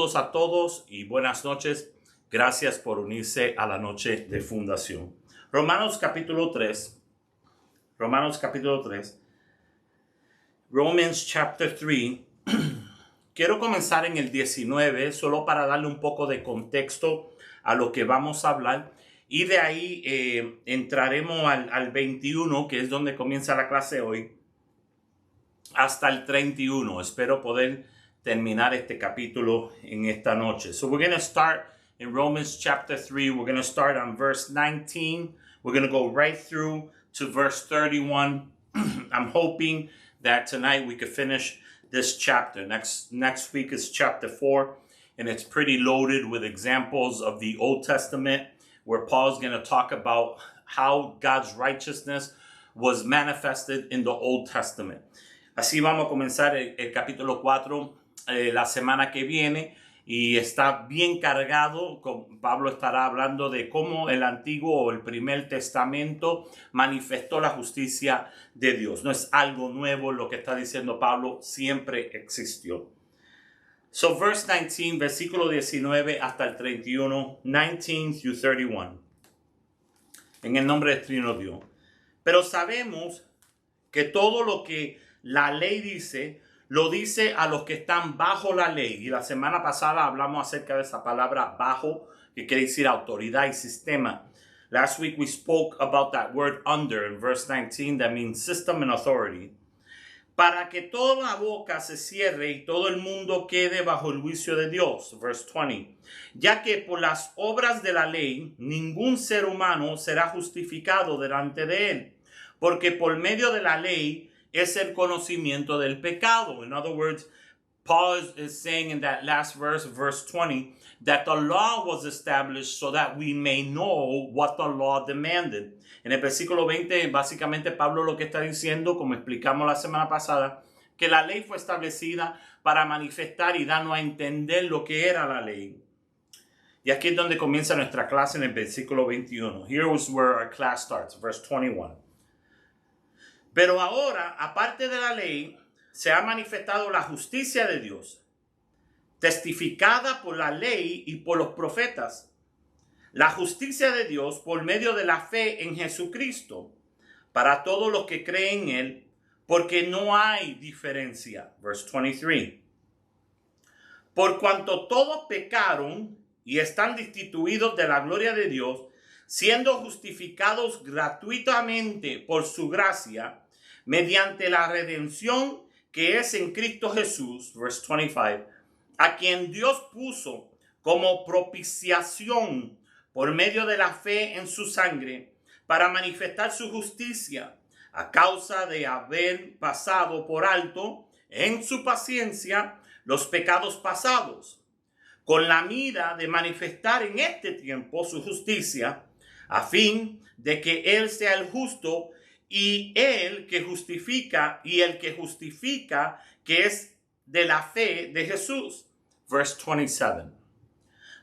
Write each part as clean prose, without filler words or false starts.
Saludos a todos y buenas noches. Gracias por unirse a la noche de fundación. Romanos capítulo 3. Romans chapter 3. Quiero comenzar en el 19 solo para darle un poco de contexto a lo que vamos a hablar. Y de ahí entraremos al 21, que es donde comienza la clase hoy, hasta el 31. Espero poder terminar este capítulo en esta noche. So we're going to start in Romans chapter 3. We're going to start on verse 19. We're going to go right through to verse 31. I'm hoping that tonight we could finish this chapter. Next week is chapter 4, and it's pretty loaded with examples of the Old Testament, where Paul's going to talk about how God's righteousness was manifested in the Old Testament. Así vamos a comenzar el capítulo 4 la semana que viene, y está bien cargado. Pablo estará hablando de cómo el Antiguo o el Primer Testamento manifestó la justicia de Dios. No es algo nuevo lo que está diciendo Pablo, siempre existió. So verse 19, versículo 19 hasta el 31, 19 through 31. En el nombre de Trino Dios. Pero sabemos que todo lo que la ley dice, lo dice a los que están bajo la ley. Y la semana pasada hablamos acerca de esa palabra bajo, que quiere decir autoridad y sistema. Last week we spoke about that word under in verse 19, that means system and authority. Para que toda la boca se cierre y todo el mundo quede bajo el juicio de Dios. Verse 20. Ya que por las obras de la ley, ningún ser humano será justificado delante de él. Porque por medio de la ley es el conocimiento del pecado. In other words, Paul is saying in that last verse, verse 20, that the law was established so that we may know what the law demanded. En el versículo 20, básicamente Pablo lo que está diciendo, como explicamos la semana pasada, que la ley fue establecida para manifestar y darnos a entender lo que era la ley. Y aquí es donde comienza nuestra clase en el versículo 21. Here is where our class starts, verse 21. Pero ahora, aparte de la ley, se ha manifestado la justicia de Dios, testificada por la ley y por los profetas. La justicia de Dios por medio de la fe en Jesucristo, para todos los que creen en Él, porque no hay diferencia. Verse 23. Por cuanto todos pecaron y están destituidos de la gloria de Dios, siendo justificados gratuitamente por su gracia, mediante la redención que es en Cristo Jesús, verse 25, a quien Dios puso como propiciación por medio de la fe en su sangre, para manifestar su justicia, a causa de haber pasado por alto en su paciencia los pecados pasados, con la mira de manifestar en este tiempo su justicia, a fin de que Él sea el justo y el que justifica, que es de la fe de Jesús. Verse 27.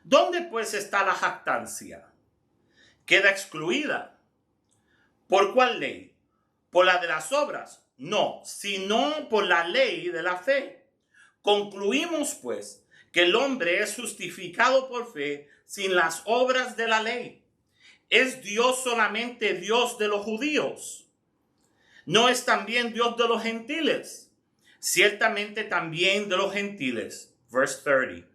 ¿Dónde pues está la jactancia? Queda excluida. ¿Por cuál ley? ¿Por la de las obras? No, sino por la ley de la fe. Concluimos pues que el hombre es justificado por fe sin las obras de la ley. ¿Es Dios solamente Dios de los judíos? ¿No es también Dios de los gentiles? Ciertamente también de los gentiles. Verse 30.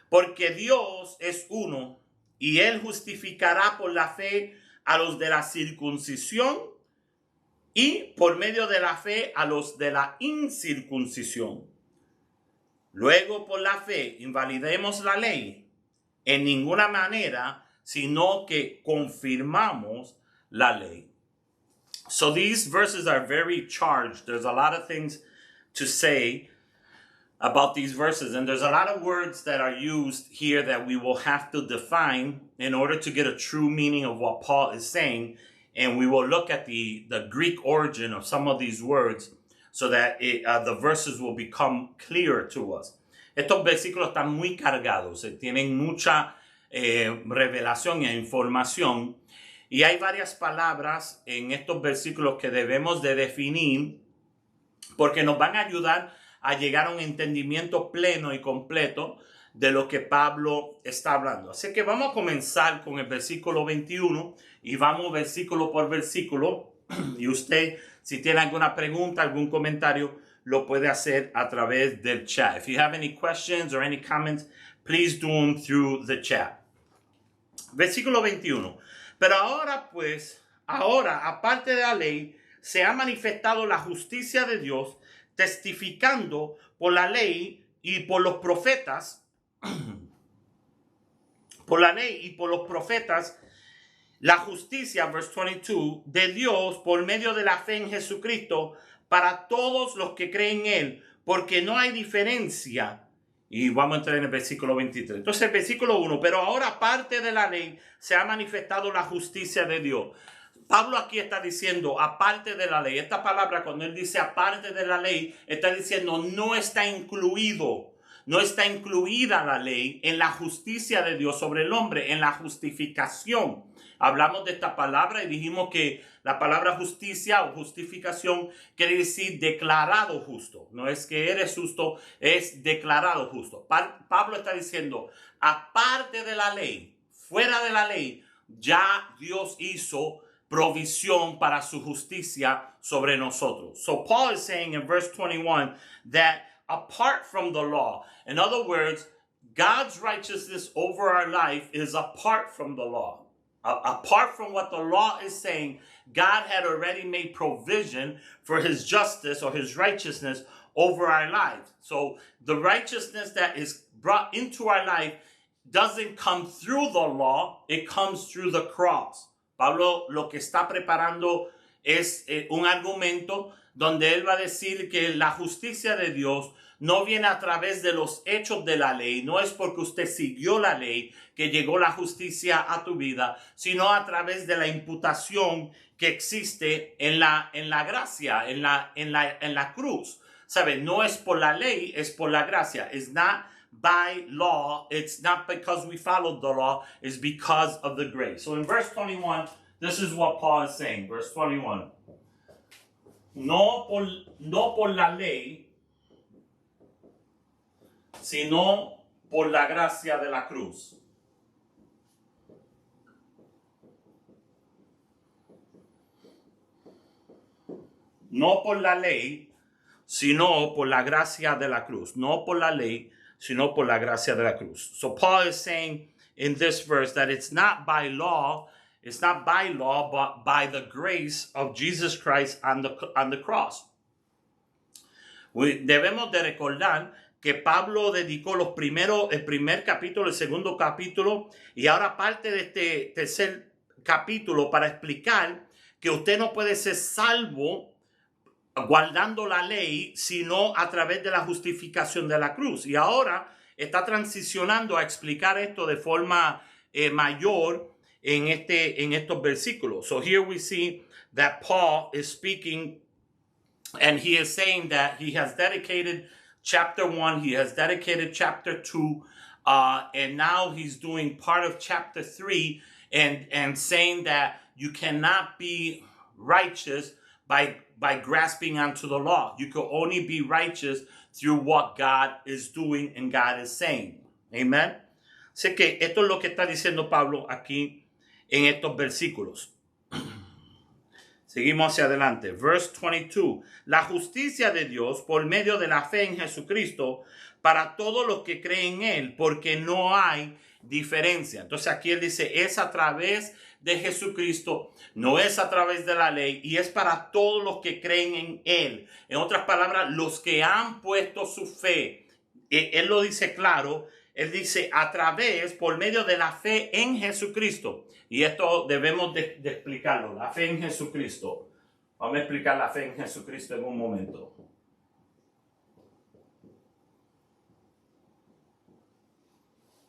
Porque Dios es uno, y Él justificará por la fe a los de la circuncisión y por medio de la fe a los de la incircuncisión. Luego por la fe invalidemos la ley en ninguna manera, sino que confirmamos la ley. So these verses are very charged. There's a lot of things to say about these verses. And there's a lot of words that are used here that we will have to define in order to get a true meaning of what Paul is saying. And we will look at the Greek origin of some of these words so that the verses will become clear to us. Estos versículos están muy cargados. Tienen mucha revelación e información. Y hay varias palabras en estos versículos que debemos de definir porque nos van a ayudar a llegar a un entendimiento pleno y completo de lo que Pablo está hablando. Así que vamos a comenzar con el versículo 21 y vamos versículo por versículo. Y usted, si tiene alguna pregunta, algún comentario, lo puede hacer a través del chat. If you have any questions or any comments, please do them through the chat. Versículo 21. Pero ahora pues, aparte de la ley, se ha manifestado la justicia de Dios, testificando por la ley y por los profetas, la justicia, verse 22, de Dios por medio de la fe en Jesucristo para todos los que creen en Él, porque no hay diferencia. Y vamos a entrar en el versículo 23. Entonces, el versículo 1, pero ahora aparte de la ley se ha manifestado la justicia de Dios. Pablo aquí está diciendo aparte de la ley. Esta palabra, cuando él dice aparte de la ley, está diciendo no está incluido. No está incluida la ley en la justicia de Dios sobre el hombre, en la justificación. Hablamos de esta palabra y dijimos que la palabra justicia o justificación quiere decir declarado justo. No es que eres justo, es declarado justo. Pablo está diciendo, aparte de la ley, fuera de la ley, ya Dios hizo provisión para su justicia sobre nosotros. So Paul is saying in verse 21 that apart from the law, in other words, God's righteousness over our life is apart from the law. Apart from what the law is saying, God had already made provision for his justice or his righteousness over our lives. So the righteousness that is brought into our life doesn't come through the law, it comes through the cross. Pablo lo que está preparando es un argumento donde él va a decir que la justicia de Dios no viene a través de los hechos de la ley, no es porque usted siguió la ley que llegó la justicia a tu vida, sino a través de la imputación que existe en la gracia, en la cruz. ¿Sabe? No es por la ley, es por la gracia. It's not by law, it's not because we followed the law, it's because of the grace. So in verse 21, this is what Paul is saying, verse 21. No por la ley, sino por la gracia de la cruz. No por la ley, sino por la gracia de la cruz. No por la ley, sino por la gracia de la cruz. So Paul is saying in this verse that it's not by law, but by the grace of Jesus Christ on the cross. Debemos de recordar que Pablo dedicó el primer capítulo, el segundo capítulo y ahora parte de este tercer capítulo para explicar que usted no puede ser salvo guardando la ley, sino a través de la justificación de la cruz. Y ahora está transicionando a explicar esto de forma mayor en estos versículos. So here we see that Paul is speaking and he is saying that he has dedicated chapter 1, he has dedicated chapter 2, and now he's doing part of chapter 3 and saying that you cannot be righteous by grasping onto the law. You can only be righteous through what God is doing and God is saying. Amen. Así que esto es lo que está diciendo Pablo aquí en estos versículos. Seguimos hacia adelante. Verse 22. La justicia de Dios por medio de la fe en Jesucristo para todos los que creen en Él, porque no hay diferencia. Entonces aquí él dice, es a través de Jesucristo, no es a través de la ley y es para todos los que creen en Él. En otras palabras, los que han puesto su fe. Él lo dice claro. Él dice a través, por medio de la fe en Jesucristo. Y esto debemos de explicarlo. La fe en Jesucristo. Vamos a explicar la fe en Jesucristo en un momento.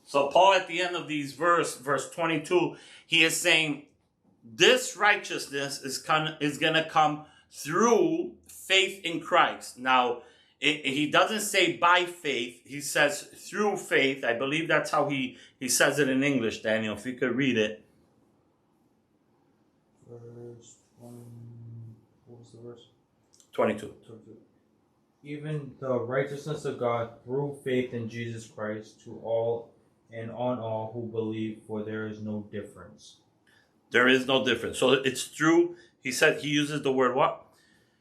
So Paul at the end of these verse 22, he is saying this righteousness is going to come through faith in Christ. Now, he doesn't say by faith. He says through faith. I believe that's how he says it in English, Daniel, if you could read it. Verse 1, what was the verse? 22. even the righteousness of God through faith in Jesus Christ to all and on all who believe, for there is no difference. There is no difference. So it's through, he said, he uses the word what?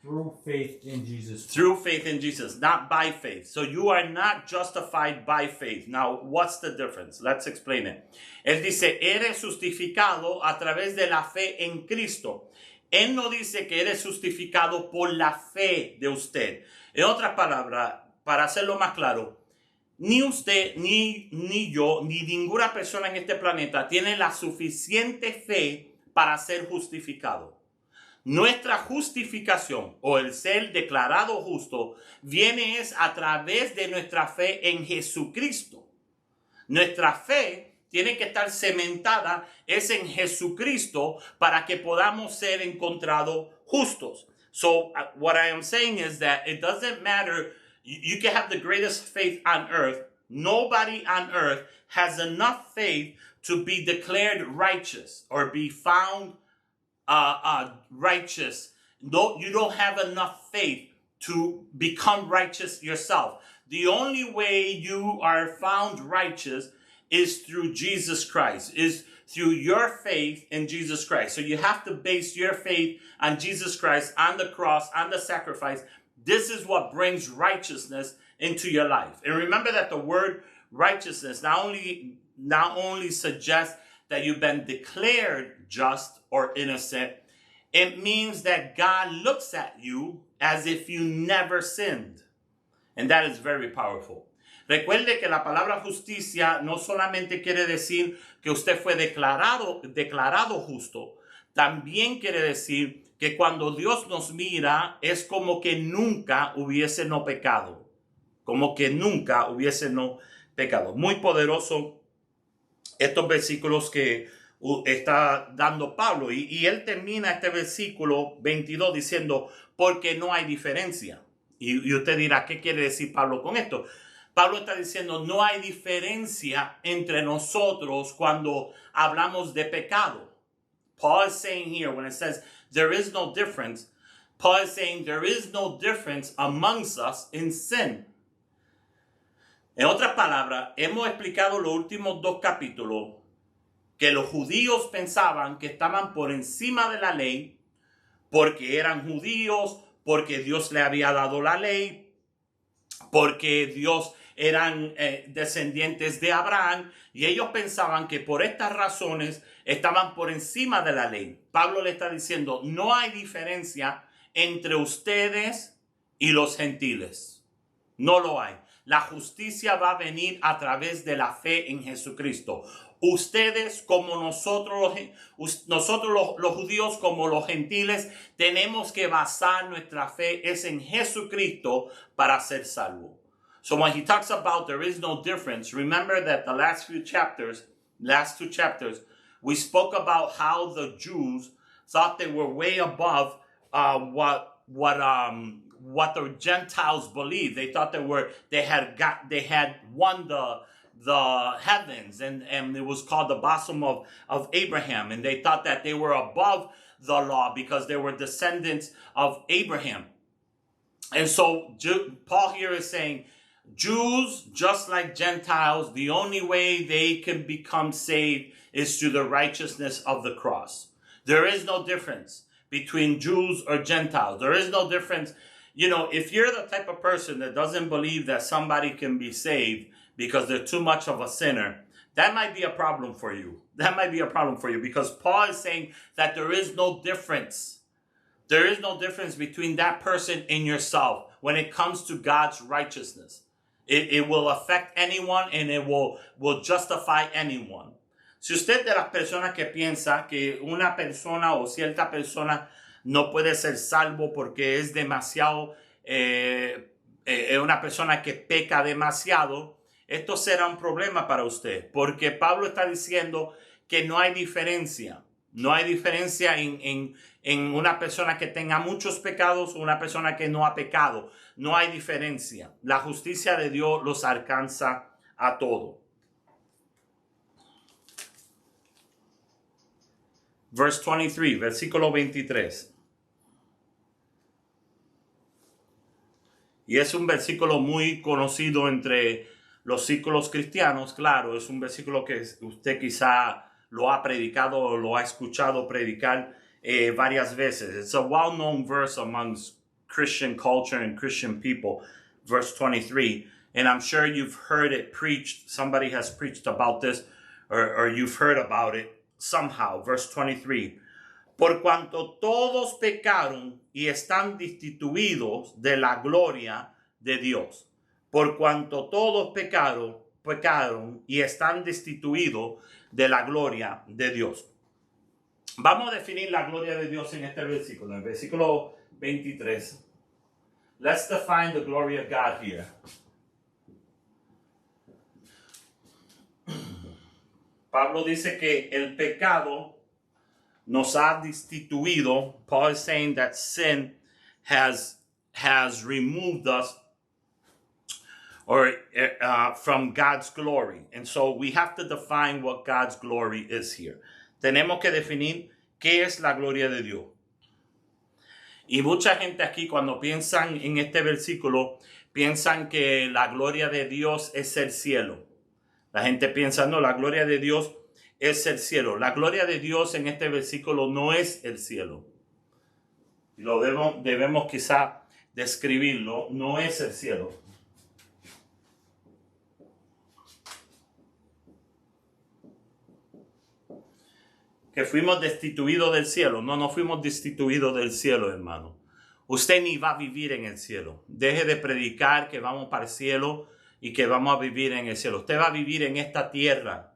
Through faith in Jesus. Through faith in Jesus, not by faith. So you are not justified by faith. Now, what's the difference? Let's explain it. Él dice, eres justificado a través de la fe en Cristo. Él no dice que eres justificado por la fe de usted. En otras palabras, para hacerlo más claro, ni usted, ni yo, ni ninguna persona en este planeta tiene la suficiente fe para ser justificado. Nuestra justificación o el ser declarado justo viene es a través de nuestra fe en Jesucristo. Nuestra fe tiene que estar cementada es en Jesucristo para que podamos ser encontrados justos. So what I am saying is that it doesn't matter. You can have the greatest faith on earth. Nobody on earth has enough faith to be declared righteous or be found righteous. No, you don't have enough faith to become righteous yourself. The only way you are found righteous is through Jesus Christ, is through your faith in Jesus Christ. So you have to base your faith on Jesus Christ, on the cross, on the sacrifice. This is what brings righteousness into your life. And remember that the word righteousness not only suggests that you've been declared just or innocent, it means that God looks at you as if you never sinned. And that is very powerful. Recuerde que la palabra justicia no solamente quiere decir que usted fue declarado justo, también quiere decir que cuando Dios nos mira es como que nunca hubiese no pecado. Como que nunca hubiese no pecado. Muy poderoso estos versículos que está dando Pablo. Y él termina este versículo 22 diciendo, porque no hay diferencia. Y usted dirá, ¿qué quiere decir Pablo con esto? Pablo está diciendo, no hay diferencia entre nosotros cuando hablamos de pecado. Paul is saying here, when it says there is no difference, Paul is saying there is no difference amongst us in sin. En otras palabras, hemos explicado los últimos 2 capítulos que los judíos pensaban que estaban por encima de la ley porque eran judíos, porque Dios le había dado la ley, porque Dios eran descendientes de Abraham, y ellos pensaban que por estas razones estaban por encima de la ley. Pablo le está diciendo, no hay diferencia entre ustedes y los gentiles. No lo hay. La justicia va a venir a través de la fe en Jesucristo. Ustedes como nosotros los judíos como los gentiles tenemos que basar nuestra fe es en Jesucristo para ser salvo. So when he talks about there is no difference, remember that the last 2 chapters, we spoke about how the Jews thought they were way above what the Gentiles believed. They thought they had won the heavens, and it was called the bosom of Abraham, and they thought that they were above the law because they were descendants of Abraham. And so Paul here is saying, Jews, just like Gentiles, the only way they can become saved is through the righteousness of the cross. There is no difference between Jews or Gentiles. There is no difference. You know, if you're the type of person that doesn't believe that somebody can be saved because they're too much of a sinner, that might be a problem for you. That might be a problem for you, because Paul is saying that there is no difference. There is no difference between that person and yourself when it comes to God's righteousness. It will affect anyone, and it will justify anyone. Si usted de las personas que piensa que una persona o cierta persona no puede ser salvo porque es demasiado, una persona que peca demasiado, esto será un problema para usted, porque Pablo está diciendo que no hay diferencia. No hay diferencia en una persona que tenga muchos pecados o una persona que no ha pecado. No hay diferencia. La justicia de Dios los alcanza a todos. Verse 23, versículo 23. Y es un versículo muy conocido entre los círculos cristianos. Claro, es un versículo que usted quizá lo ha predicado o lo ha escuchado predicar varias veces. It's a well-known verse amongst Christian culture and Christian people, verse 23. And I'm sure you've heard it preached. Somebody has preached about this, or you've heard about it somehow. Verse 23. Por cuanto todos pecaron y están destituidos de la gloria de Dios. Por cuanto todos pecaron y están destituidos de la gloria de Dios. Vamos a definir la gloria de Dios en este versículo, en el versículo 23. Let's define the glory of God here. Pablo dice que el pecado nos ha destituido. Paul is saying that sin has removed us from God's glory. And so we have to define what God's glory is here. Tenemos que definir qué es la gloria de Dios. Y mucha gente aquí cuando piensan en este versículo, piensan que la gloria de Dios es el cielo. La gente piensa, no, la gloria de Dios es el cielo. La gloria de Dios en este versículo no es el cielo. Lo debemos quizá describirlo, no es el cielo. Que fuimos destituidos del cielo. No fuimos destituidos del cielo, hermano. Usted ni va a vivir en el cielo. Deje de predicar que vamos para el cielo y que vamos a vivir en el cielo. Usted va a vivir en esta tierra.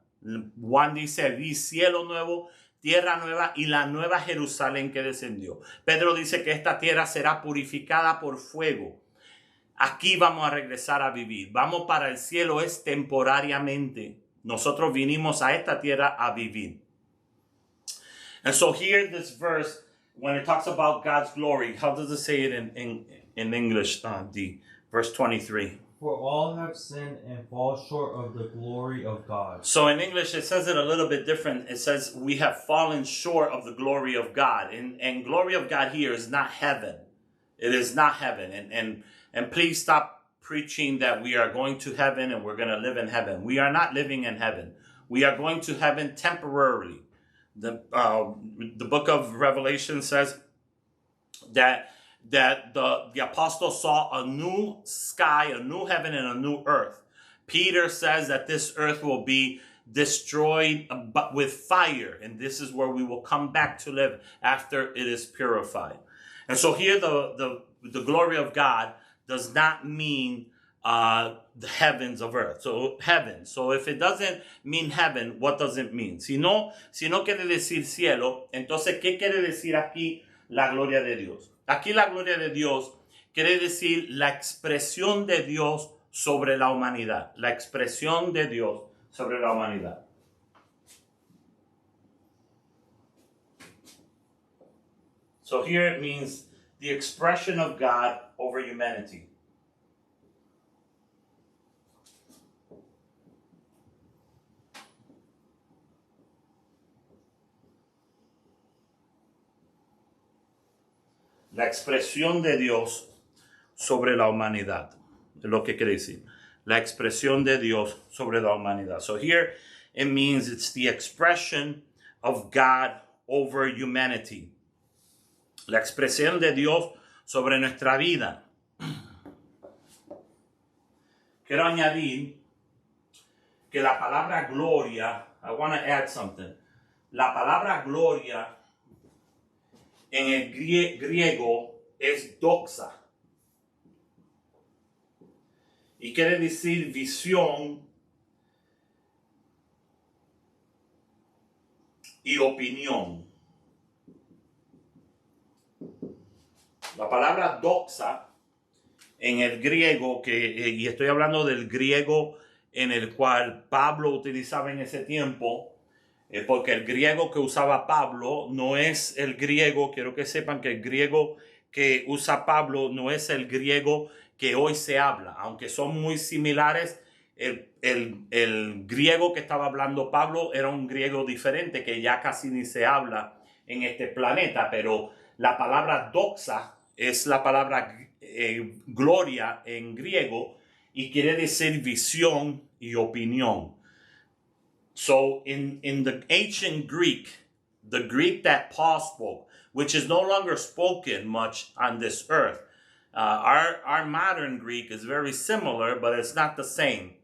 Juan dice, vi cielo nuevo, tierra nueva y la nueva Jerusalén que descendió. Pedro dice que esta tierra será purificada por fuego. Aquí vamos a regresar a vivir. Vamos para el cielo, es temporariamente. Nosotros vinimos a esta tierra a vivir. And so here this verse, when it talks about God's glory, how does it say it in English, the verse 23? For all have sinned and fall short of the glory of God. So in English, it says it a little bit different. It says we have fallen short of the glory of God. And glory of God here is not heaven. It is not heaven. And please stop preaching that we are going to heaven and we're going to live in heaven. We are not living in heaven. We are going to heaven temporarily. The book of Revelation says that the apostle saw a new sky, a new heaven, and a new earth. Peter says that this earth will be destroyed but with fire, and this is where we will come back to live after it is purified. And so here the glory of God does not mean the heavens of earth. So heaven. So if it doesn't mean heaven, what does it mean? Si no quiere decir cielo, entonces ¿qué quiere decir aquí la gloria de Dios? Aquí la gloria de Dios quiere decir la expresión de Dios sobre la humanidad. La expresión de Dios sobre la humanidad. So here it means the expression of God over humanity. La expresión de Dios sobre la humanidad. Es lo que quiere decir. La expresión de Dios sobre la humanidad. So here it means it's the expression of God over humanity. La expresión de Dios sobre nuestra vida. Quiero añadir que la palabra gloria, I want to add something. La palabra gloria en el griego es doxa. Y quiere decir visión y opinión. La palabra doxa en el griego, y estoy hablando del griego en el cual Pablo utilizaba en ese tiempo, porque el griego que usaba Pablo no es el griego, quiero que sepan que el griego que usa Pablo no es el griego que hoy se habla, aunque son muy similares. El griego que estaba hablando Pablo era un griego diferente que ya casi ni se habla en este planeta, pero la palabra doxa es la palabra gloria en griego y quiere decir visión y opinión. So in the ancient Greek, the Greek that Paul spoke, which is no longer spoken much on this earth, our modern Greek is very similar, but it's not the same.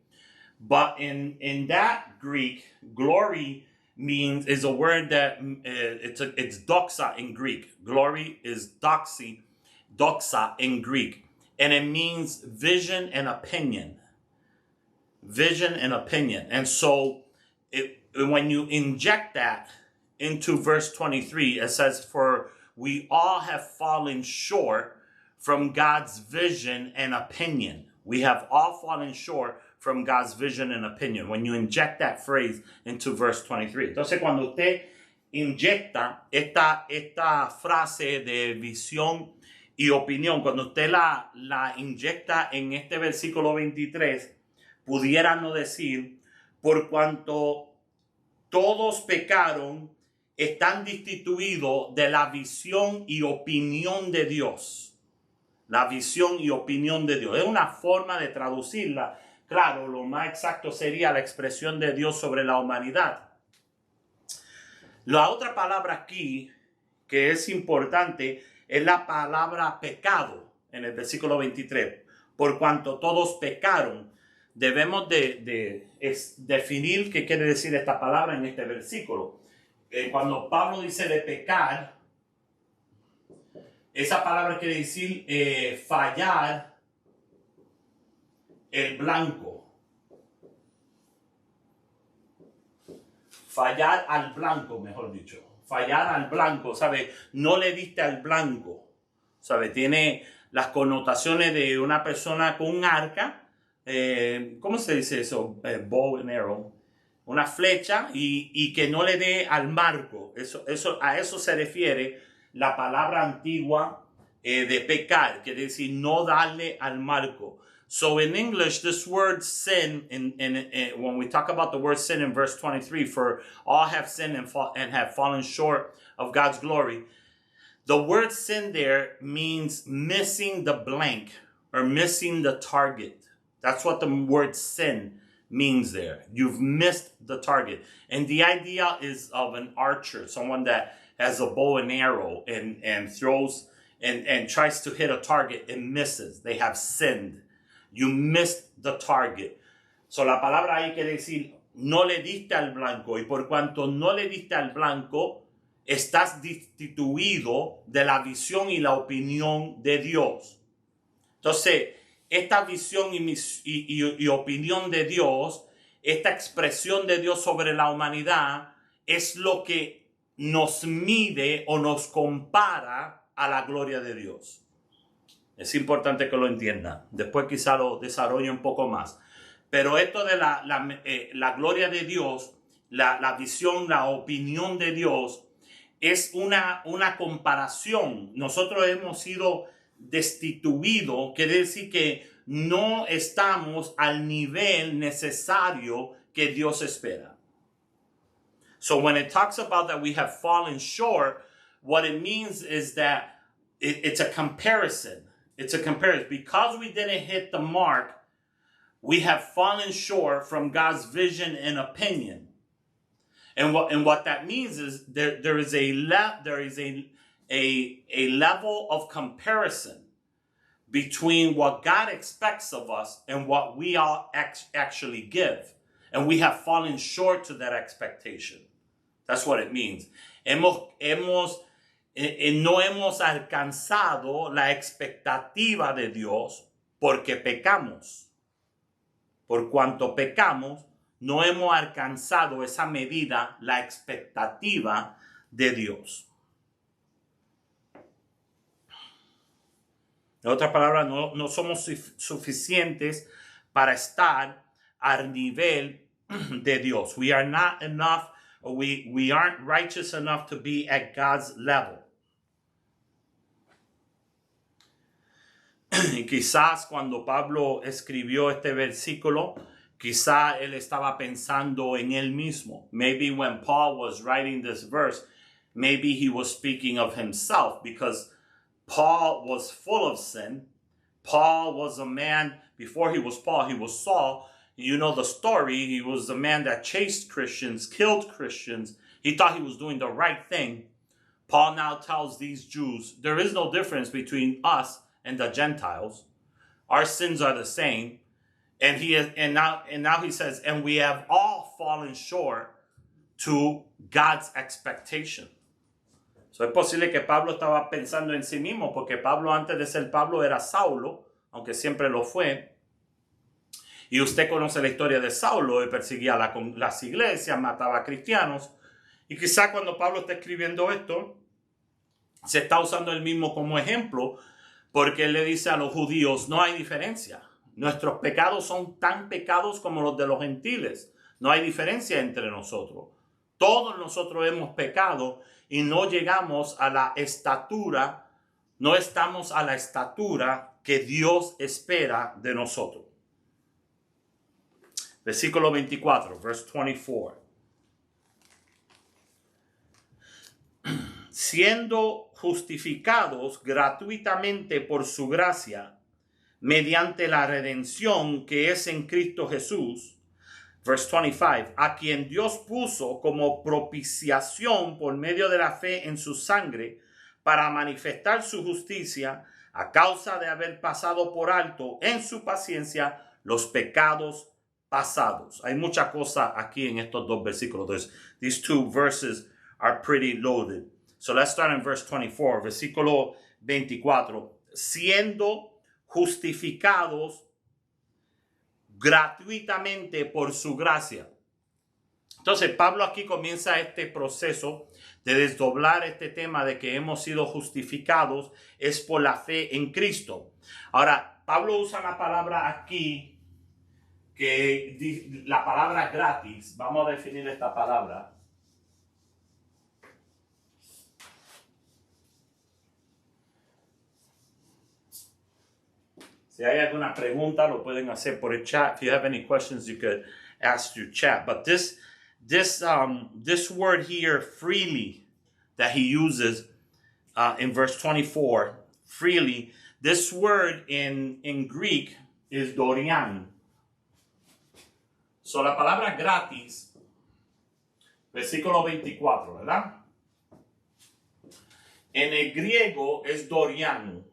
But in that Greek, glory is a word that it's doxa in Greek. Glory is doxa in Greek, and it means vision and opinion. Vision and opinion. And so when you inject that into verse 23, it says, "For we all have fallen short from God's vision and opinion." We have all fallen short from God's vision and opinion. When you inject that phrase into verse 23. Entonces, cuando usted inyecta esta frase de visión y opinión, cuando usted la inyecta en este versículo 23, pudiera no decir, por cuanto todos pecaron, están destituidos de la visión y opinión de Dios. La visión y opinión de Dios. Es una forma de traducirla. Claro, lo más exacto sería la expresión de Dios sobre la humanidad. La otra palabra aquí que es importante es la palabra pecado en el versículo 23. Por cuanto todos pecaron, debemos de definir qué quiere decir esta palabra en este versículo. Cuando Pablo dice de pecar, esa palabra quiere decir fallar el blanco. Fallar al blanco, mejor dicho. Fallar al blanco, ¿sabe? No le diste al blanco, ¿sabe? Tiene las connotaciones de una persona con un arca. ¿Cómo se dice eso? Bow and arrow. Una flecha y que no le dé al marco. A eso se refiere la palabra antigua de pecar, quiere decir no darle al marco. So in English, this word sin, when we talk about the word sin in verse 23, for all have sinned and have fallen short of God's glory, the word sin there means missing the blank or missing the target. That's what the word sin means there. You've missed the target. And the idea is of an archer, someone that has a bow and arrow and throws and tries to hit a target and misses. They have sinned. You missed the target. So la palabra ahí quiere decir, no le diste al blanco. Y por cuanto no le diste al blanco, estás destituido de la visión y la opinión de Dios. Entonces, esta visión y opinión de Dios, esta expresión de Dios sobre la humanidad, es lo que nos mide o nos compara a la gloria de Dios. Es importante que lo entiendan. Después quizá lo desarrolle un poco más. Pero esto de la gloria de Dios, la visión, la opinión de Dios, es una comparación. Nosotros hemos sido destituidos, quiere decir que no estamos al nivel necesario que Dios espera. So when it talks about that we have fallen short, what it means is that it's a comparison. It's a comparison. Because we didn't hit the mark, we have fallen short from God's vision and opinion. And what that means is there is a level of comparison between what God expects of us and what we all actually give. And we have fallen short to that expectation. That's what it means. No hemos alcanzado la expectativa de Dios porque pecamos. Por cuanto pecamos, no hemos alcanzado esa medida, la expectativa de Dios. En otras palabras, no somos suficientes para estar al nivel de Dios. We are not enough, or we aren't righteous enough to be at God's level. Y quizás cuando Pablo escribió este versículo, quizá él estaba pensando en él mismo. Maybe when Paul was writing this verse, maybe he was speaking of himself, because Paul was full of sin. Paul was a man, before he was Paul, he was Saul. You know the story. He was a man that chased Christians, killed Christians. He thought he was doing the right thing. Paul now tells these Jews, there is no difference between us and the Gentiles. Our sins are the same. And now he says, and we have all fallen short to God's expectation. So es posible que Pablo estaba pensando en sí mismo, porque Pablo antes de ser Pablo era Saulo, aunque siempre lo fue. Y usted conoce la historia de Saulo, él perseguía las iglesias, mataba a cristianos. Y quizá cuando Pablo está escribiendo esto, se está usando él mismo como ejemplo, porque él le dice a los judíos, no hay diferencia. Nuestros pecados son tan pecados como los de los gentiles. No hay diferencia entre nosotros. Todos nosotros hemos pecado y no llegamos a la estatura, no estamos a la estatura que Dios espera de nosotros. Versículo 24, verse 24. Siendo justificados gratuitamente por su gracia, mediante la redención que es en Cristo Jesús, verse 25, a quien Dios puso como propiciación por medio de la fe en su sangre para manifestar su justicia a causa de haber pasado por alto en su paciencia los pecados pasados. Hay mucha cosa aquí en estos dos versículos. These two verses are pretty loaded. So let's start in verse 24, versículo 24. Siendo justificados gratuitamente por su gracia. Entonces Pablo aquí comienza este proceso de desdoblar este tema de que hemos sido justificados es por la fe en Cristo. Ahora, Pablo usa una palabra aquí, que la palabra gratis. Vamos a definir esta palabra. Si hay alguna pregunta, lo pueden hacer por el chat. If you have any questions, you could ask through chat. But this word here, freely, that he uses in verse 24, freely, this word in Greek is dorian. So la palabra gratis, versículo 24, ¿verdad? En el griego es dorian.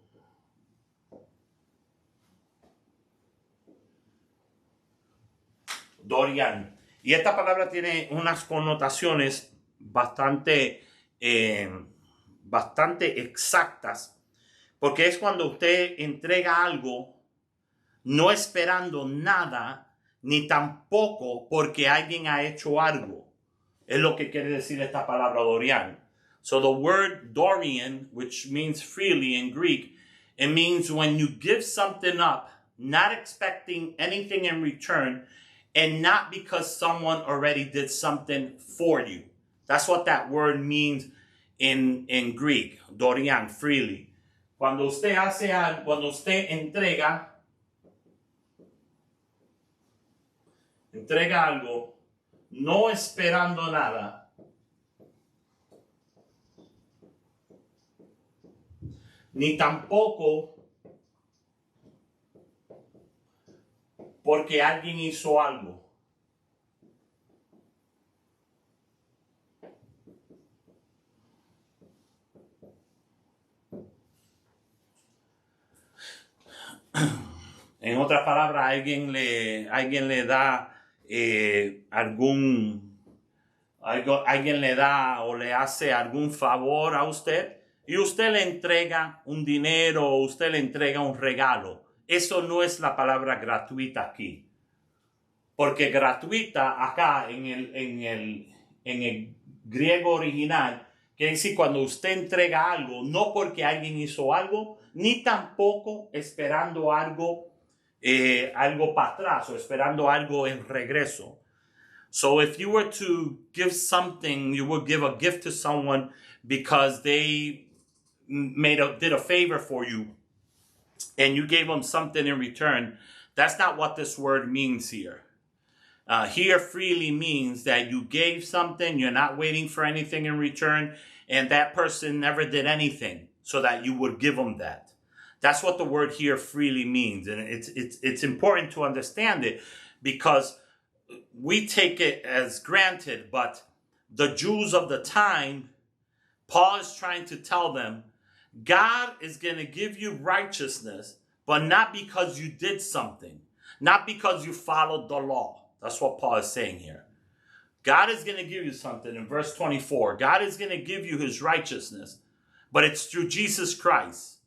Dorian. Y esta palabra tiene unas connotaciones bastante exactas, porque es cuando usted entrega algo no esperando nada, ni tampoco porque alguien ha hecho algo. Es lo que quiere decir esta palabra dorian. So the word dorian, which means freely in Greek, it means when you give something up, not expecting anything in return, and not because someone already did something for you. That's what that word means in Greek, dorian, freely. Cuando usted hace algo, cuando usted entrega algo, no esperando nada, ni tampoco porque alguien hizo algo. En otras palabras, alguien le da alguien le da o le hace algún favor a usted y usted le entrega un dinero o usted le entrega un regalo. Eso no es la palabra gratuita aquí. Porque gratuita acá en el griego original quiere decir cuando usted entrega algo, no porque alguien hizo algo, ni tampoco esperando algo para atrás o esperando algo en regreso. So if you were to give something, you would give a gift to someone because they did a favor for you and you gave them something in return. That's not what this word means here. Here freely means that you gave something, you're not waiting for anything in return, and that person never did anything. so that you would give them that. That's what the word here freely means. And it's important to understand it because we take it as granted, but the Jews of the time, Paul is trying to tell them, God is going to give you righteousness, but not because you did something, not because you followed the law. That's what Paul is saying here. God is going to give you something in verse 24. God is going to give you his righteousness, but it's through Jesus Christ.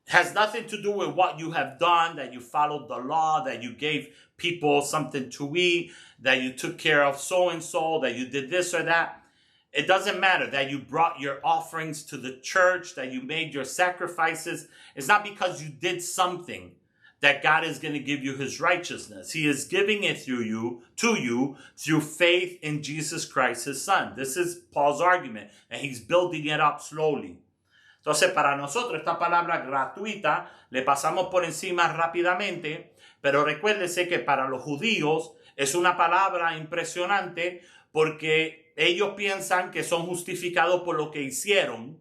It has nothing to do with what you have done, that you followed the law, that you gave people something to eat, that you took care of so-and-so, that you did this or that. It doesn't matter that you brought your offerings to the church, that you made your sacrifices. It's not because you did something that God is going to give you his righteousness. He is giving it to you through faith in Jesus Christ, his son. This is Paul's argument, and he's building it up slowly. Entonces, para nosotros, esta palabra gratuita le pasamos por encima rápidamente, pero recuérdese que para los judíos es una palabra impresionante porque ellos piensan que son justificados por lo que hicieron,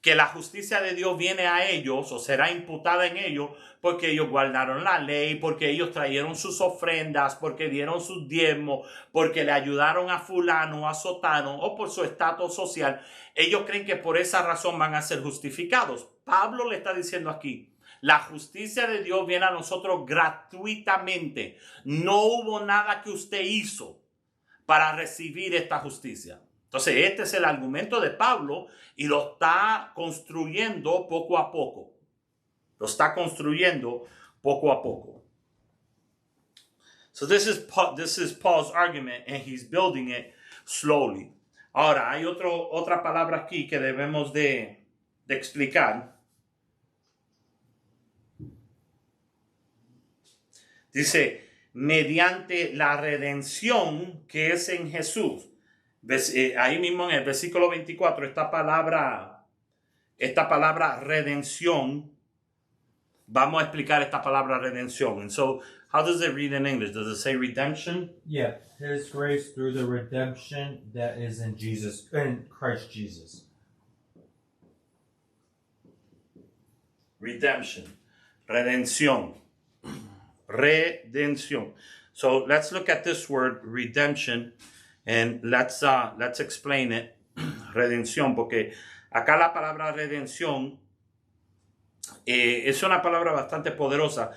que la justicia de Dios viene a ellos o será imputada en ellos porque ellos guardaron la ley, porque ellos trajeron sus ofrendas, porque dieron sus diezmos, porque le ayudaron a fulano, a sotano o por su estatus social. Ellos creen que por esa razón van a ser justificados. Pablo le está diciendo aquí, la justicia de Dios viene a nosotros gratuitamente. No hubo nada que usted hizo para recibir esta justicia. Entonces, este es el argumento de Pablo y lo está construyendo poco a poco. Lo está construyendo poco a poco. So this is Paul's argument and he's building it slowly. Ahora, hay otra palabra aquí que debemos de explicar. Dice, mediante la redención que es en Jesús. Ahí mismo en el versículo 24, esta palabra redención, vamos a explicar esta palabra redención. And so, how does it read in English? Does it say redemption? Yeah, his grace through the redemption that is in Christ Jesus. Redemption. Redención. Redención. So let's look at this word, redemption, and let's explain it. Redención, porque acá la palabra redención es una palabra bastante poderosa,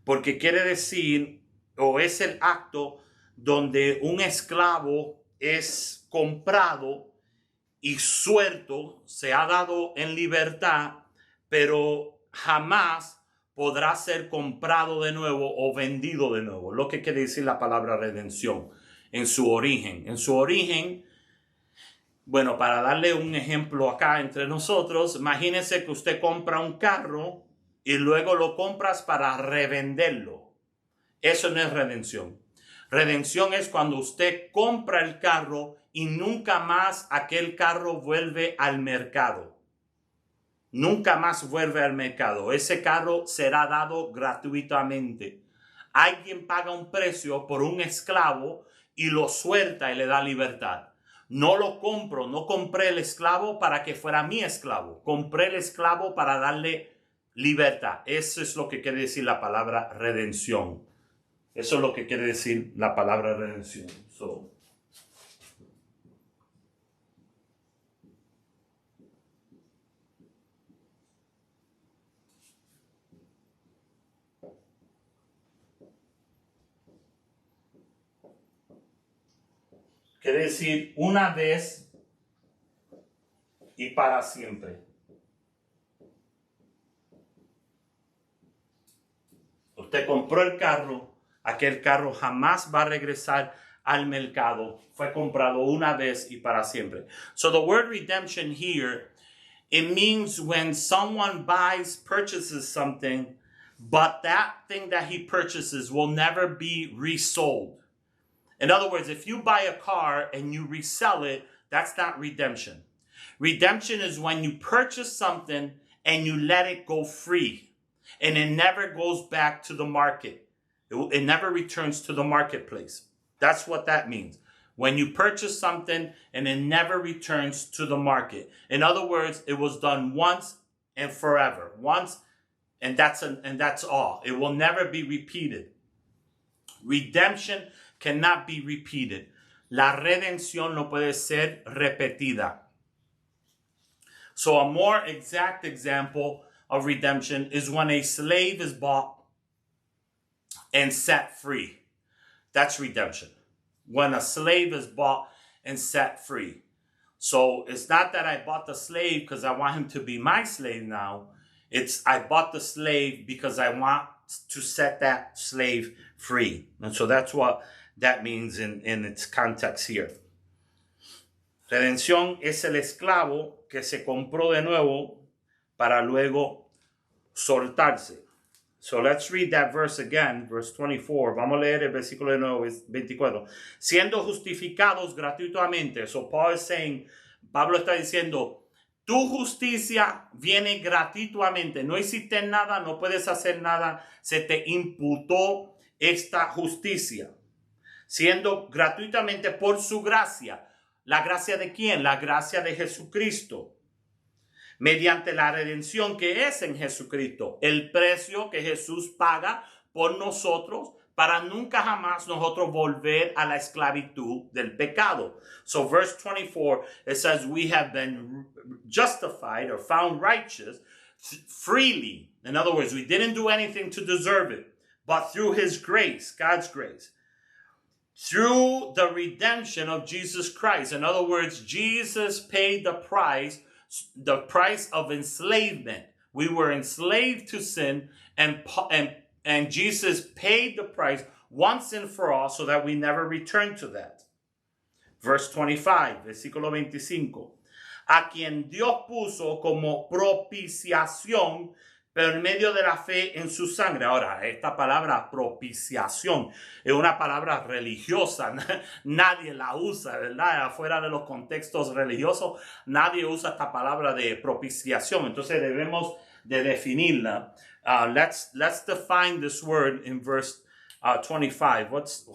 porque quiere decir, o es el acto donde un esclavo es comprado y suelto, se ha dado en libertad, pero jamás podrá ser comprado de nuevo o vendido de nuevo. Lo que quiere decir la palabra redención en su origen. En su origen, bueno, para darle un ejemplo acá entre nosotros, imagínense que usted compra un carro y luego lo compras para revenderlo. Eso no es redención. Redención es cuando usted compra el carro y nunca más aquel carro vuelve al mercado. Nunca más vuelve al mercado. Ese carro será dado gratuitamente. Alguien paga un precio por un esclavo y lo suelta y le da libertad. No lo compro, no compré el esclavo para que fuera mi esclavo. Compré el esclavo para darle libertad. Eso es lo que quiere decir la palabra redención. Eso es lo que quiere decir la palabra redención. Quiere decir una vez y para siempre. Usted compró el carro, aquel carro jamás va a regresar al mercado. Fue comprado una vez y para siempre. So the word redemption here, it means when someone purchases something, but that thing that he purchases will never be resold. In other words, if you buy a car and you resell it, that's not redemption. Redemption is when you purchase something and you let it go free and it never goes back to the market. It never returns to the marketplace. That's what that means. When you purchase something and it never returns to the market. In other words, it was done once and forever. Once, and that's all. It will never be repeated. Redemption cannot be repeated. La redención no puede ser repetida. So a more exact example of redemption is when a slave is bought and set free. That's redemption. When a slave is bought and set free. So it's not that I bought the slave because I want him to be my slave now. It's I bought the slave because I want to set that slave free. And so that's what that means in its context here. Redención es el esclavo que se compró de nuevo para luego soltarse. So let's read that verse again, verse 24. Vamos a leer el versículo de nuevo, 24. Siendo justificados gratuitamente. So Paul is saying, Pablo está diciendo, tu justicia viene gratuitamente. No hiciste nada, no puedes hacer nada. Se te imputó esta justicia. Siendo gratuitamente por su gracia. ¿La gracia de quién? La gracia de Jesucristo. Mediante la redención que es en Jesucristo. El precio que Jesús paga por nosotros para nunca jamás nosotros volver a la esclavitud del pecado. So verse 24, it says we have been justified or found righteous freely. In other words, we didn't do anything to deserve it, but through his grace, God's grace. Through the redemption of Jesus Christ. In other words, Jesus paid the price of enslavement. We were enslaved to sin, and Jesus paid the price once and for all so that we never return to that. Verse 25, versículo 25. A quien Dios puso como propiciación por medio de la fe en su sangre. Ahora, esta palabra propiciación es una palabra religiosa. Nadie la usa, ¿verdad? Afuera de los contextos religiosos, nadie usa esta palabra de propiciación. Entonces debemos de definirla. Let's define this word in verse 25.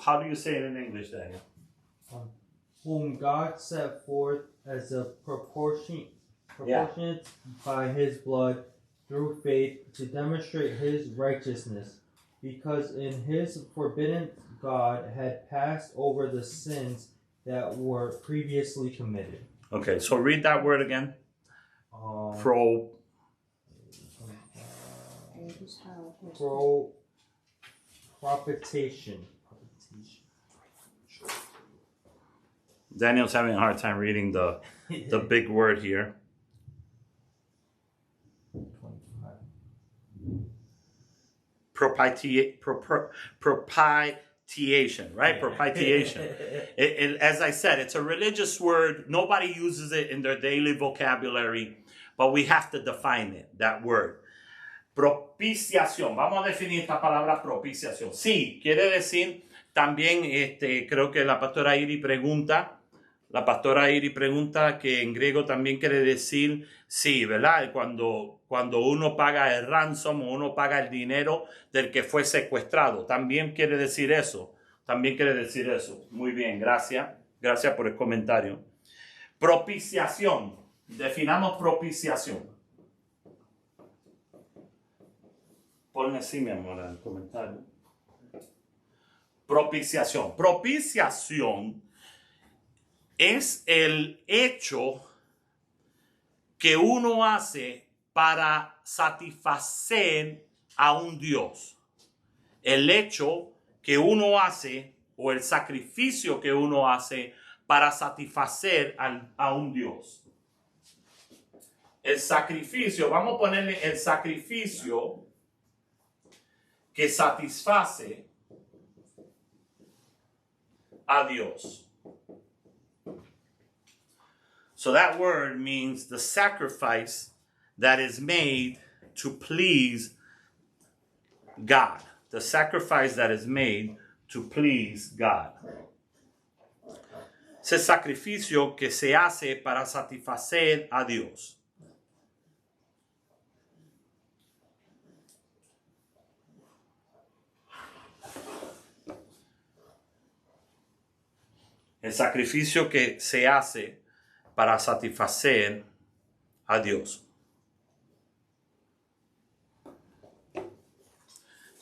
How do you say it in English, Daniel? Whom God set forth as a proportionate by his blood through faith to demonstrate his righteousness, because in his forbidden God had passed over the sins that were previously committed. Okay, so read that word again. Propitiation. Daniel's having a hard time reading the big word here. Propitiation, right? Propitiation. As I said, it's a religious word. Nobody uses it in their daily vocabulary, but we have to define it, that word. Propiciación. Vamos a definir esta palabra propiciación. Sí, quiere decir también, creo que la pastora Iri pregunta que en griego también quiere decir, sí, ¿verdad? Cuando uno paga el ransom o uno paga el dinero del que fue secuestrado. También quiere decir eso. Muy bien, gracias. Gracias por el comentario. Propiciación. Definamos propiciación. Ponle así, mi amor, el comentario. Propiciación. Propiciación es el hecho que uno hace para satisfacer a un Dios. El hecho que uno hace o el sacrificio que uno hace para satisfacer a un Dios. El sacrificio, vamos a ponerle el sacrificio que satisface a Dios. So that word means the sacrifice that is made to please God. The sacrifice that is made to please God. Ese sacrificio que se hace para satisfacer a Dios. El sacrificio que se hace para satisfacer a Dios.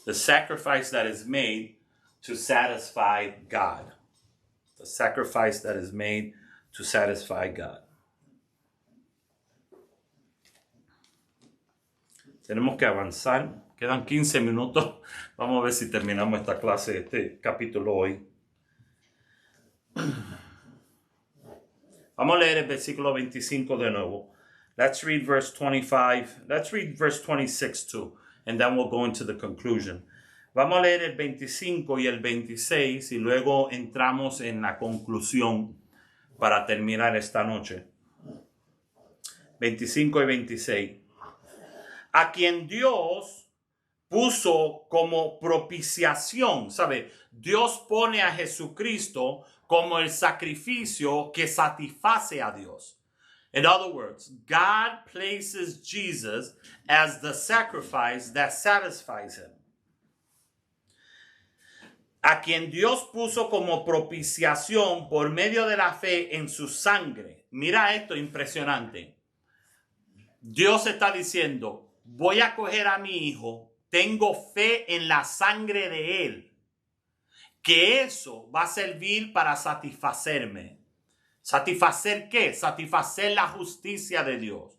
The sacrifice that is made to satisfy God. The sacrifice that is made to satisfy God. Tenemos que avanzar. Quedan 15 minutos. Vamos a ver si terminamos esta clase, este capítulo hoy. Vamos a leer el versículo 25 de nuevo. Let's read verse 25. Let's read verse 26 too. And then we'll go into the conclusion. Vamos a leer el 25 y el 26 y luego entramos en la conclusión para terminar esta noche. 25 y 26. A quien Dios puso como propiciación, ¿sabe? Dios pone a Jesucristo como el sacrificio que satisface a Dios. In other words, God places Jesus as the sacrifice that satisfies him. A quien Dios puso como propiciación por medio de la fe en su sangre. Mira esto impresionante. Dios está diciendo, voy a coger a mi hijo, tengo fe en la sangre de él, que eso va a servir para satisfacerme. ¿Satisfacer qué? Satisfacer la justicia de Dios.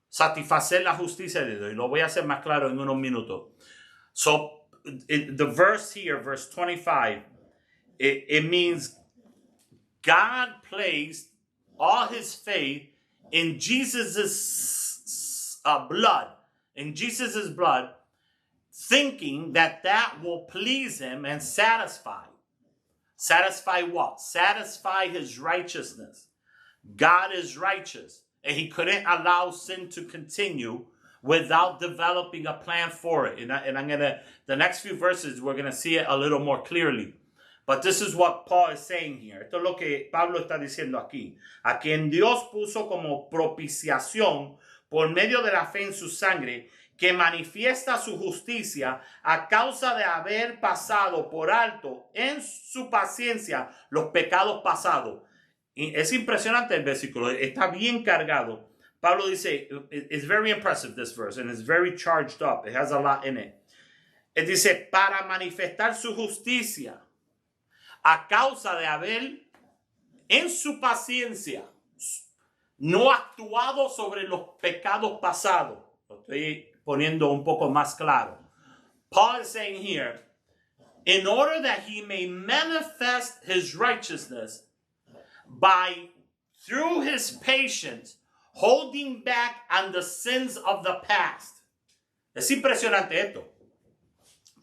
Satisfacer la justicia de Dios. Y lo voy a hacer más claro en unos minutos. So, the verse here, verse 25, it means God placed all his faith in Jesus' blood. In Jesus' blood, thinking that will please him and satisfy. Satisfy what? Satisfy his righteousness. God is righteous, and he couldn't allow sin to continue without developing a plan for it. And I'm gonna, the next few verses, we're gonna see it a little more clearly. But this is what Paul is saying here. Esto es lo que Pablo está diciendo aquí. A quien Dios puso como propiciación por medio de la fe en su sangre, que manifiesta su justicia a causa de haber pasado por alto en su paciencia los pecados pasados. Y es impresionante el versículo, está bien cargado. Pablo dice, it's very impressive this verse, and it's very charged up. It has a lot in it. Él dice, para manifestar su justicia a causa de haber en su paciencia no actuado sobre los pecados pasados. Lo estoy poniendo un poco más claro. Paul is saying here, in order that he may manifest his righteousness by, through his patience, holding back on the sins of the past. Es impresionante esto.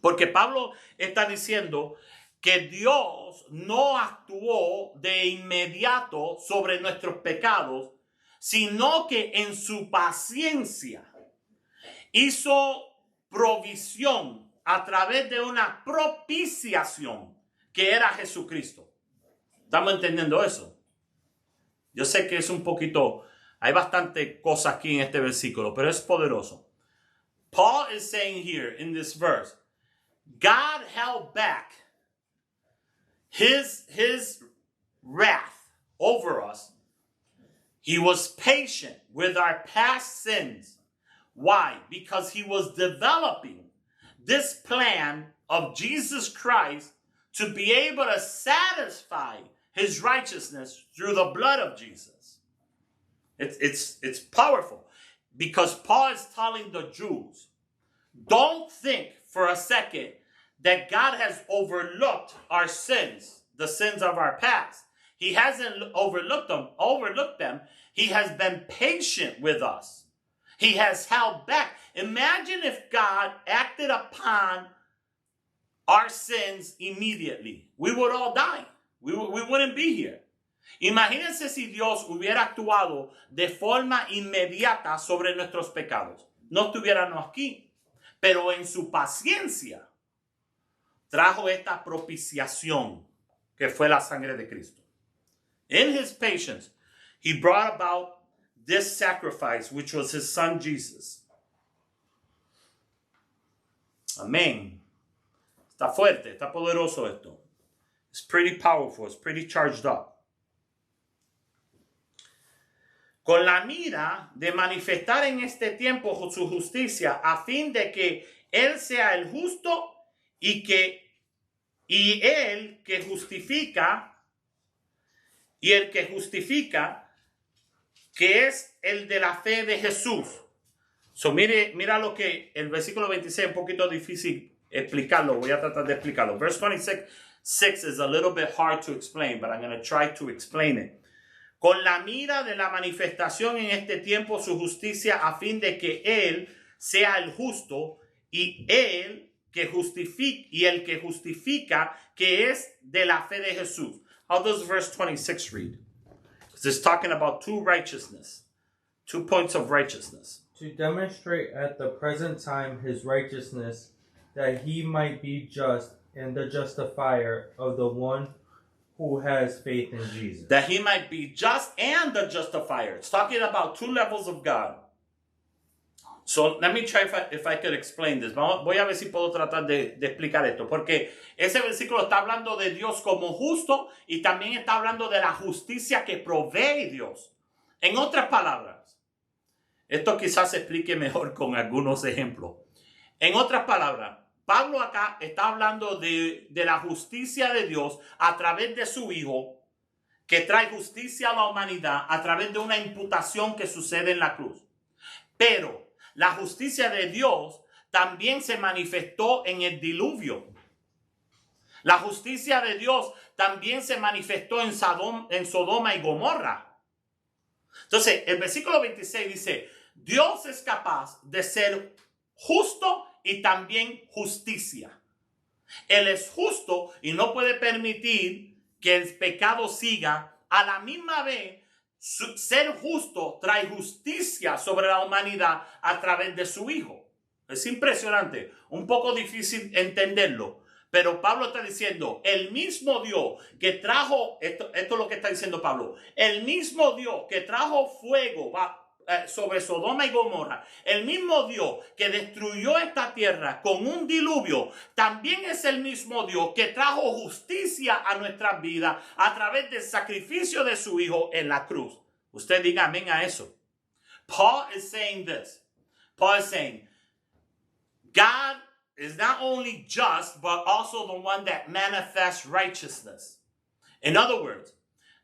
Porque Pablo está diciendo que Dios no actuó de inmediato sobre nuestros pecados, sino que en su paciencia hizo provisión a través de una propiciación que era Jesucristo. ¿Estamos entendiendo eso? Yo sé que es un poquito, hay bastante cosas aquí en este versículo, pero es poderoso. Paul is saying here in this verse, God held back his wrath over us. He was patient with our past sins. Why? Because he was developing this plan of Jesus Christ to be able to satisfy his righteousness through the blood of Jesus. It's powerful because Paul is telling the Jews, don't think for a second that God has overlooked our sins, the sins of our past. He hasn't overlooked them. He has been patient with us. He has held back. Imagine if God acted upon our sins immediately. We would all die. We wouldn't be here. Imagínense si Dios hubiera actuado de forma inmediata sobre nuestros pecados. No estuviéramos aquí. Pero en su paciencia trajo esta propiciación que fue la sangre de Cristo. In his patience, he brought about this sacrifice, which was his son Jesus. Amén. Está fuerte, está poderoso esto. It's pretty powerful, it's pretty charged up. Con la mira de manifestar en este tiempo su justicia, a fin de que Él sea el justo y el que justifica, que es el de la fe de Jesús. So, mira lo que el versículo 26 es un poquito difícil explicarlo. Voy a tratar de explicarlo. Verse 26 is a little bit hard to explain, but I'm going to try to explain it. Con la mira de la manifestación en este tiempo, su justicia, a fin de que Él sea el justo y el que justifica, que es de la fe de Jesús. How does verse 26 read? Because it's talking about two points of righteousness. To demonstrate at the present time his righteousness, that he might be just and the justifier of the one who has faith in Jesus. That he might be just and the justifier. It's talking about two levels of God. So let me try if I could explain this. Voy a ver si puedo tratar de explicar esto. Porque ese versículo está hablando de Dios como justo y también está hablando de la justicia que provee Dios. En otras palabras, esto quizás se explique mejor con algunos ejemplos. En otras palabras, Pablo acá está hablando de la justicia de Dios a través de su Hijo, que trae justicia a la humanidad a través de una imputación que sucede en la cruz. Pero la justicia de Dios también se manifestó en el diluvio. La justicia de Dios también se manifestó en Sodoma y Gomorra. Entonces, el versículo 26 dice, Dios es capaz de ser justo y también justicia. Él es justo y no puede permitir que el pecado siga. A la misma vez, ser justo trae justicia sobre la humanidad a través de su Hijo. Es impresionante, un poco difícil entenderlo, pero Pablo está diciendo, el mismo Dios que trajo, esto es lo que está diciendo Pablo, el mismo Dios que trajo fuego sobre Sodoma y Gomorra, el mismo Dios que destruyó esta tierra con un diluvio, también es el mismo Dios que trajo justicia a nuestras vidas a través del sacrificio de su Hijo en la cruz. Usted diga amén a eso. Paul is saying this. Paul is saying, God is not only just, but also the one that manifests righteousness. In other words,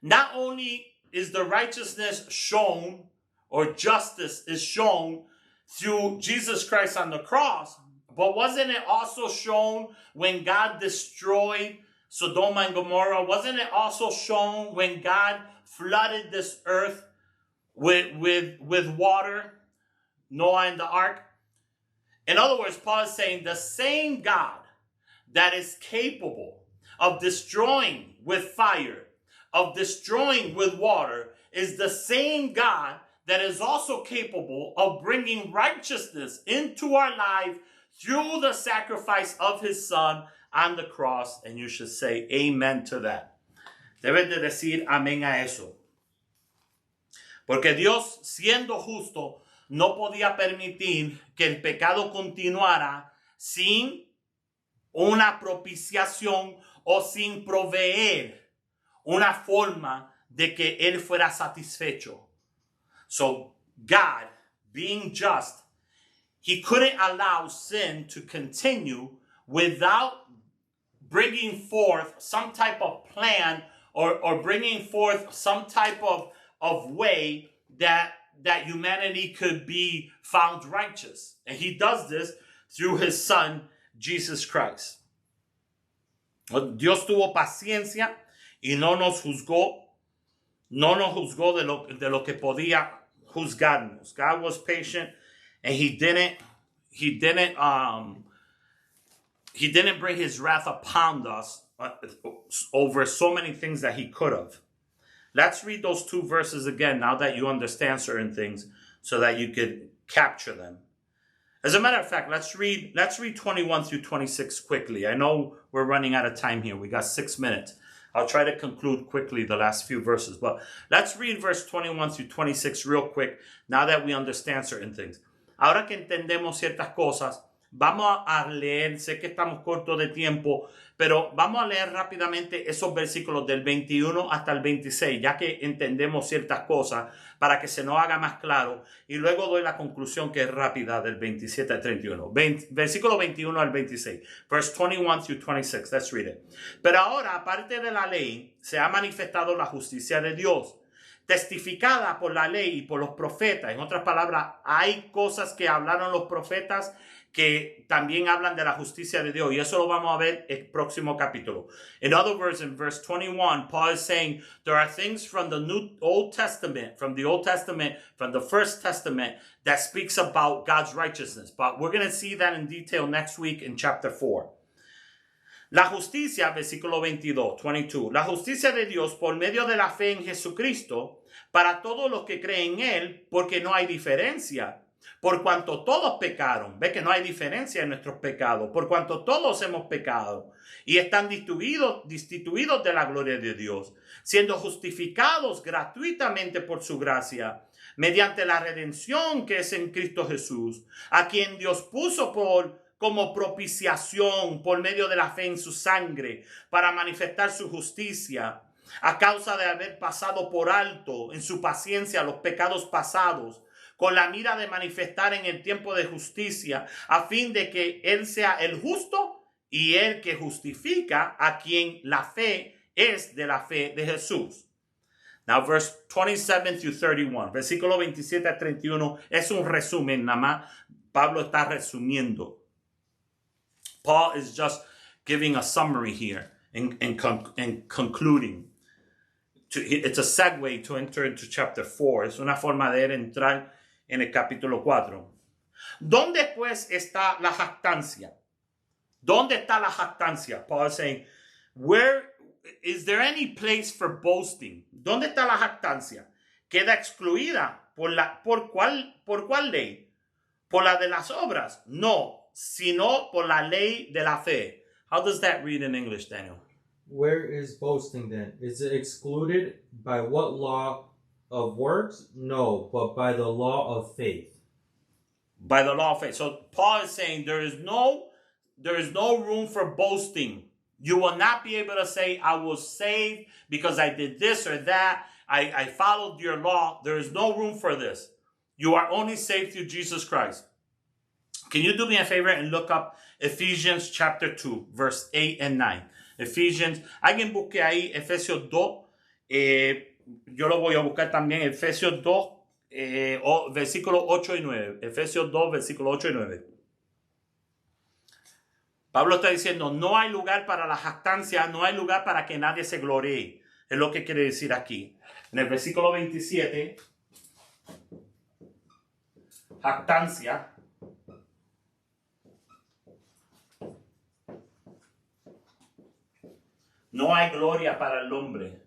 not only is the righteousness shown or justice is shown through Jesus Christ on the cross, but wasn't it also shown when God destroyed Sodom and Gomorrah? Wasn't it also shown when God flooded this earth with water, Noah and the ark? In other words, Paul is saying the same God that is capable of destroying with fire, of destroying with water, is the same God that is also capable of bringing righteousness into our life through the sacrifice of his Son on the cross. And you should say amen to that. Debes de decir amén a eso. Porque Dios, siendo justo, no podía permitir que el pecado continuara sin una propiciación o sin proveer una forma de que él fuera satisfecho. So God, being just, he couldn't allow sin to continue without bringing forth some type of plan or bringing forth some type of way that humanity could be found righteous. And he does this through his Son, Jesus Christ. Dios tuvo paciencia y no nos juzgó de lo que podía juzgarnos. God was patient and he didn't bring his wrath upon us over so many things that he could have. Let's read those two verses again now that you understand certain things so that you could capture them. As a matter of fact, let's read 21 through 26 quickly. I know we're running out of time here. We got 6 minutes. I'll try to conclude quickly the last few verses, but let's read verse 21 through 26 real quick now that we understand certain things. Ahora que entendemos ciertas cosas, Vamos a leer, sé que estamos cortos de tiempo, pero vamos a leer rápidamente esos versículos del 21 hasta el 26, ya que entendemos ciertas cosas para que se nos haga más claro. Y luego doy la conclusión que es rápida del 27 al 31. Versículo 21 al 26. Verse 21 through 26. Let's read it. Pero ahora, aparte de la ley, se ha manifestado la justicia de Dios, testificada por la ley y por los profetas. En otras palabras, hay cosas que hablaron los profetas que también hablan de la justicia de Dios. Y eso lo vamos a ver en el próximo capítulo. In other words, in verse 21, Paul is saying there are things from the Old Testament, from the First Testament, that speaks about God's righteousness. But we're going to see that in detail next week in chapter 4. La justicia, versículo 22. La justicia de Dios por medio de la fe en Jesucristo para todos los que creen en Él, porque no hay diferencia. Por cuanto todos pecaron, ve que no hay diferencia en nuestros pecados, por cuanto todos hemos pecado y están destituidos de la gloria de Dios, siendo justificados gratuitamente por su gracia, mediante la redención que es en Cristo Jesús, a quien Dios puso como propiciación por medio de la fe en su sangre, para manifestar su justicia, a causa de haber pasado por alto en su paciencia los pecados pasados, con la mira de manifestar en el tiempo de justicia, a fin de que Él sea el justo y el que justifica a quien la fe es de la fe de Jesús. Now, verse 27 through 31, versículo 27 a 31, es un resumen, nada más. Pablo está resumiendo. Paul is just giving a summary here and concluding. It's a segue to enter into chapter 4. Es una forma de entrar en el capítulo 4. ¿Dónde pues está la jactancia? ¿Dónde está la jactancia? Paul is saying, where is there any place for boasting? ¿Dónde está la jactancia? Queda excluida ¿por cuál ley? ¿Por la de las obras? No, sino por la ley de la fe. How does that read in English, Daniel? Where is boasting then? Is it excluded by what law of works? No, but by the law of faith. By the law of faith. So Paul is saying there is no room for boasting. You will not be able to say, I was saved because I did this or that. I followed your law. There is no room for this. You are only saved through Jesus Christ. Can you do me a favor and look up Ephesians chapter 2, verse 8 and 9? Ephesians, alguien busque ahí Efesios 2. Yo lo voy a buscar también, Efesios 2, versículos 8 y 9. Efesios 2, versículos 8 y 9. Pablo está diciendo, no hay lugar para la jactancia, no hay lugar para que nadie se gloree. Es lo que quiere decir aquí. En el versículo 27, jactancia. No hay gloria para el hombre.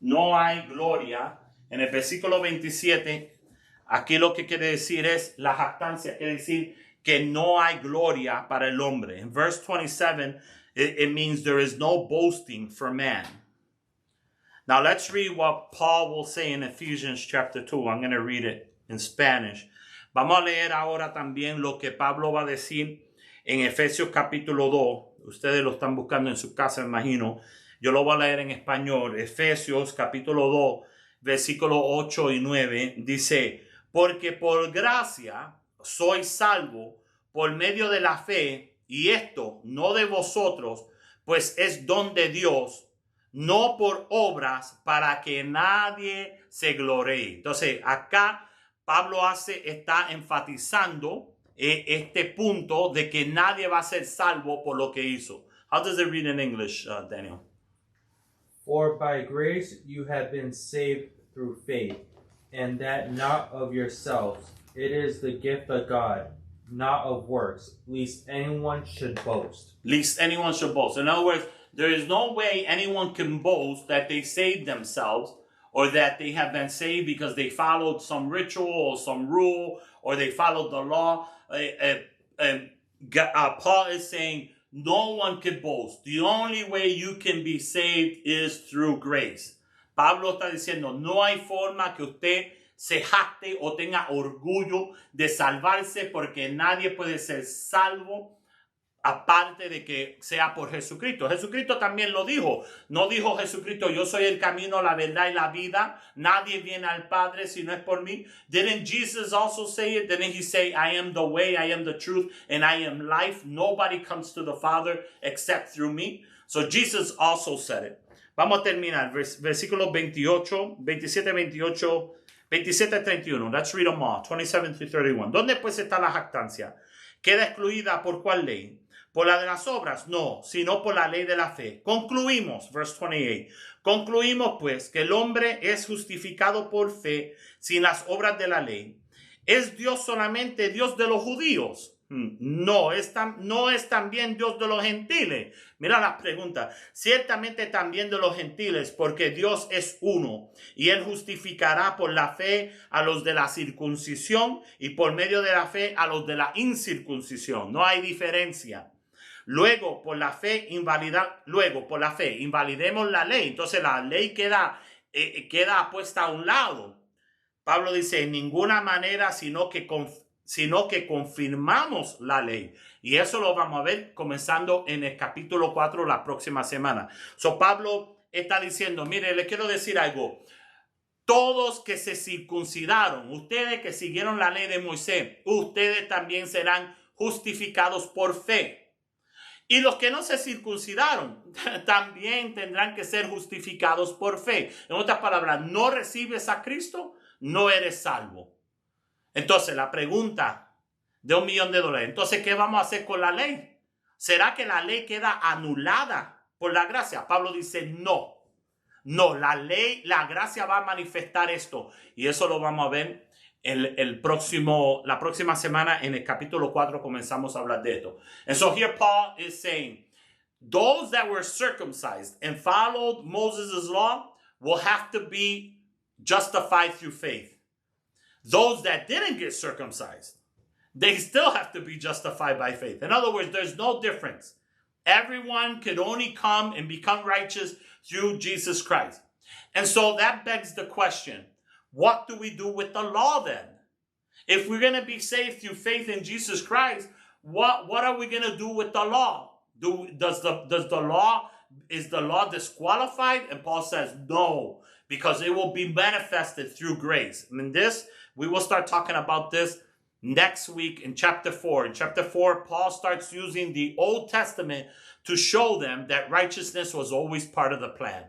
No hay gloria. En el versículo 27, aquí lo que quiere decir es la jactancia. Quiere decir que no hay gloria para el hombre. In verse 27, it means there is no boasting for man. Now let's read what Paul will say in Ephesians chapter 2. I'm going to read it in Spanish. Vamos a leer ahora también lo que Pablo va a decir en Efesios capítulo 2. Ustedes lo están buscando en su casa, me imagino. Yo lo voy a leer en español. Efesios capítulo 2, versículos 8 y 9. Dice, porque por gracia sois salvo por medio de la fe, y esto no de vosotros, pues es don de Dios, no por obras, para que nadie se gloree. Entonces, acá Pablo está enfatizando este punto de que nadie va a ser salvo por lo que hizo. How does it read in English, Daniel? For by grace you have been saved through faith, and that not of yourselves. It is the gift of God, not of works, lest anyone should boast. Lest anyone should boast. In other words, there is no way anyone can boast that they saved themselves, or that they have been saved because they followed some ritual or some rule, or they followed the law. Paul is saying no one can boast. The only way you can be saved is through grace. Pablo está diciendo, no hay forma que usted se jacte o tenga orgullo de salvarse, porque nadie puede ser salvo aparte de que sea por Jesucristo. Jesucristo también lo dijo. No dijo Jesucristo, yo soy el camino, la verdad y la vida. Nadie viene al Padre si no es por mí. Didn't Jesus also say it? Didn't he say, I am the way, I am the truth, and I am life? Nobody comes to the Father except through me. So Jesus also said it. Vamos a terminar. Versículos 28, 27, 28, 27, 31. Let's read them all. 27 through 31. ¿Dónde pues está la jactancia? ¿Queda excluida por cuál ley? ¿Por la de las obras? No, sino por la ley de la fe. Concluimos, verse 28. Concluimos pues que el hombre es justificado por fe sin las obras de la ley. ¿Es Dios solamente Dios de los judíos? No es también Dios de los gentiles. Mira las preguntas. Ciertamente también de los gentiles, porque Dios es uno, y él justificará por la fe a los de la circuncisión y por medio de la fe a los de la incircuncisión. No hay diferencia. Luego, por la fe invalidemos la ley. Entonces la ley queda puesta a un lado. Pablo dice, en ninguna manera, sino que confirmamos la ley. Y eso lo vamos a ver comenzando en el capítulo 4 la próxima semana. So Pablo está diciendo, mire, le quiero decir algo. Todos que se circuncidaron, ustedes que siguieron la ley de Moisés, ustedes también serán justificados por fe. Y los que no se circuncidaron también tendrán que ser justificados por fe. En otras palabras, no recibes a Cristo, no eres salvo. Entonces, la pregunta de $1,000,000. Entonces, ¿qué vamos a hacer con la ley? ¿Será que la ley queda anulada por la gracia? Pablo dice, no. No, la gracia va a manifestar esto. Y eso lo vamos a ver la próxima semana en el capítulo 4 comenzamos a hablar de esto. And so here Paul is saying, those that were circumcised and followed Moses' law will have to be justified through faith. Those that didn't get circumcised, they still have to be justified by faith. In other words, there's no difference. Everyone could only come and become righteous through Jesus Christ. And so that begs the question, what do we do with the law then? If we're going to be saved through faith in Jesus Christ, what are we going to do with the law? Is the law disqualified? And Paul says no, because it will be manifested through grace. And we will start talking about this next week in chapter 4. In chapter 4, Paul starts using the Old Testament to show them that righteousness was always part of the plan.